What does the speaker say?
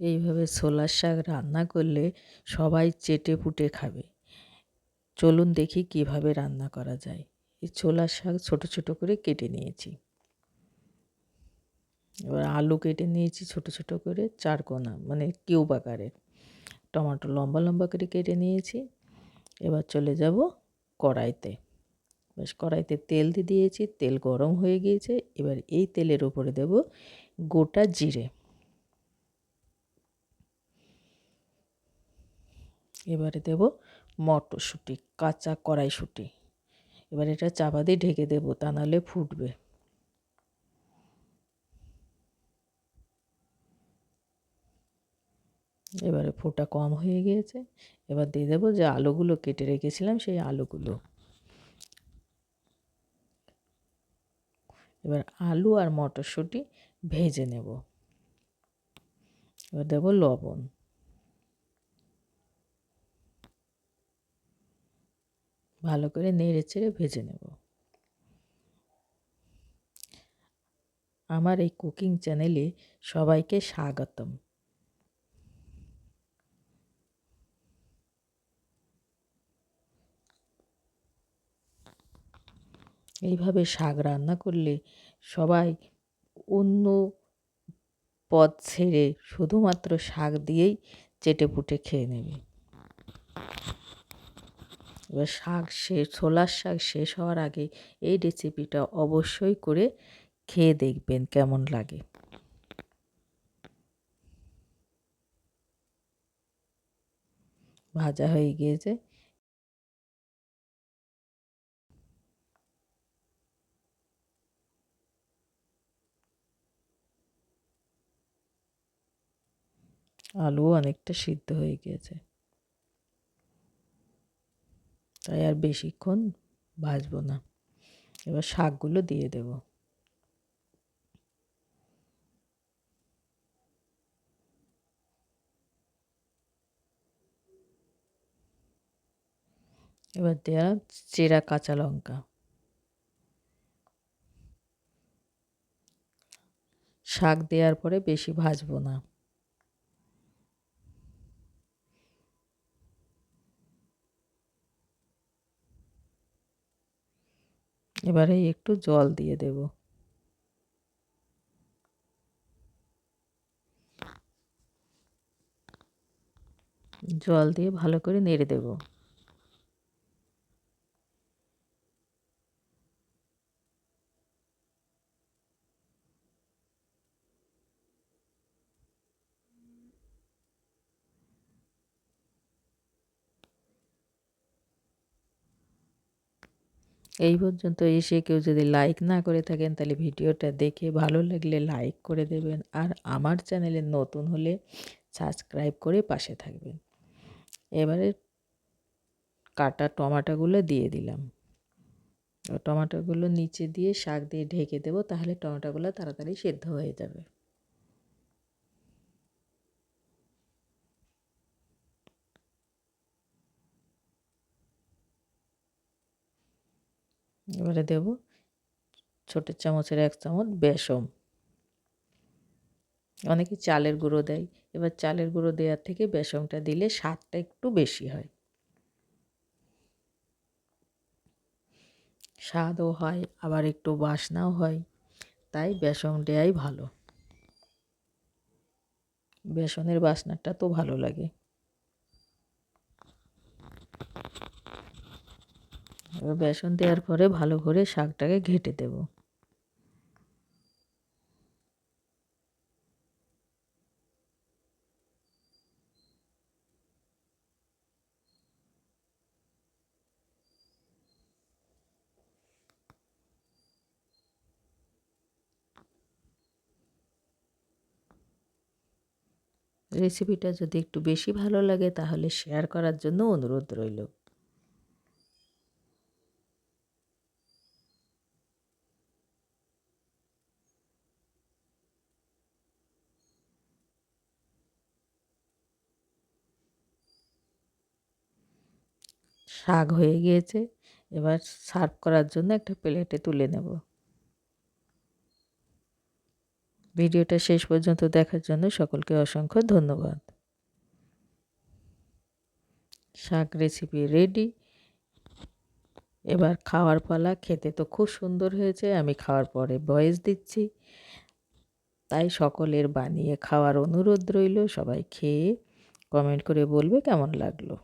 এইভাবে ছোলার শাক রান্না করলে সবাই চেটেপুটে খাবে। চলুন দেখি কিভাবে রান্না করা যায়। এই ছোলার শাক ছোট ছোট করে কেটে নিয়েছি। এবার আলু কেটে নিয়েছি ছোট ছোট করে 4 কোনা, মানে কিউব আকারের। টমেটো লম্বা লম্বা করে কেটে নিয়েছি। এবার চলে যাব কড়াইতে। বেশ, কড়াইতে তেল দিয়েছি, তেল গরম হয়ে গিয়েছে। এবার এই তেলের উপরে দেব গোটা জিরে। এবারে দেব মটরশুঁটি, কাঁচা কড়াইশুঁটি। এবার এটা চাপা দিয়ে ঢেকে দেবো, তা নাহলে ফুটবে। এবারে ফোঁটা কম হয়ে গিয়েছে। এবার দিয়ে দেবো যে আলুগুলো কেটে রেখেছিলাম, সেই আলুগুলো। এবার আলু আর মটরশুঁটি ভেজে নেব। এবার দেবো লবণ। ভালো করে নেড়ে চেড়ে ভেজে নেব। আমার এই কুকিং চ্যানেলে সবাইকে স্বাগতম। এইভাবে শাক রান্না করলে সবাই অন্য পদ ছেড়ে শুধুমাত্র শাক দিয়েই চেটেপুটে খেয়ে নেবে। এবার ছোলার শাক শেষ হওয়ার আগে এই রেসিপিটা অবশ্যই করে খেয়ে দেখবেন কেমন লাগে। ভাজা হয়ে গিয়েছে। আলুও অনেকটা সিদ্ধ হয়ে গিয়েছে, তাই আর বেশিক্ষণ ভাজবো না। এবার শাকগুলো দিয়ে দেব। এবার দেওয়া চেরা কাঁচা লঙ্কা। শাক দেওয়ার পরে বেশি ভাজবো না। এবারে একটু জল দিয়ে দেব। জল দিয়ে ভালো করে নেড়ে দেব। এই পর্যন্ত এসে কেউ যদি লাইক না করে থাকেন, তাহলে ভিডিওটা দেখে ভালো লাগলে লাইক করে দেবেন। আর আমার চ্যানেলে নতুন হলে সাবস্ক্রাইব করে পাশে থাকবেন। এবারে কাটা টমেটোগুলো দিয়ে দিলাম। টমেটোগুলো নিচে দিয়ে শাক দিয়ে ঢেকে দেবো, তাহলে টমেটোগুলো তাড়াতাড়ি সেদ্ধ হয়ে যাবে। এবারে দেব ছোট চামচের 1 চামচ বেসন। অনেকে চালের গুঁড়ো দেয়। এবার চালের গুঁড়ো দেওয়ার থেকে বেসনটা দিলে স্বাদটা একটু বেশি হয়, স্বাদও হয়, আবার একটু বাসনাও হয়। তাই বেসন দেওয়াই ভালো। বেসনের বাসনাটা তো ভালো লাগে। এবার বেসন দেওয়ার পরে ভালো করে শাকটাকে ঘেঁটে দেব। রেসিপিটা যদি একটু বেশি ভালো লাগে তাহলে শেয়ার করার জন্য অনুরোধ রইল। শাক হয়ে গিয়েছে। এবার সার্ভ করার জন্য একটা প্লেটে তুলে নেব। ভিডিওটা শেষ পর্যন্ত দেখার জন্য সকলকে অসংখ্য ধন্যবাদ। শাক রেসিপি রেডি। এবার খাওয়ার পালা। খেতে তো খুব সুন্দর হয়েছে, আমি খাওয়ার পরে ভয়েস দিচ্ছি, তাই সকলের বানিয়ে খাওয়ার অনুরোধ রইল। সবাই খেয়ে কমেন্ট করে বলবে কেমন লাগলো।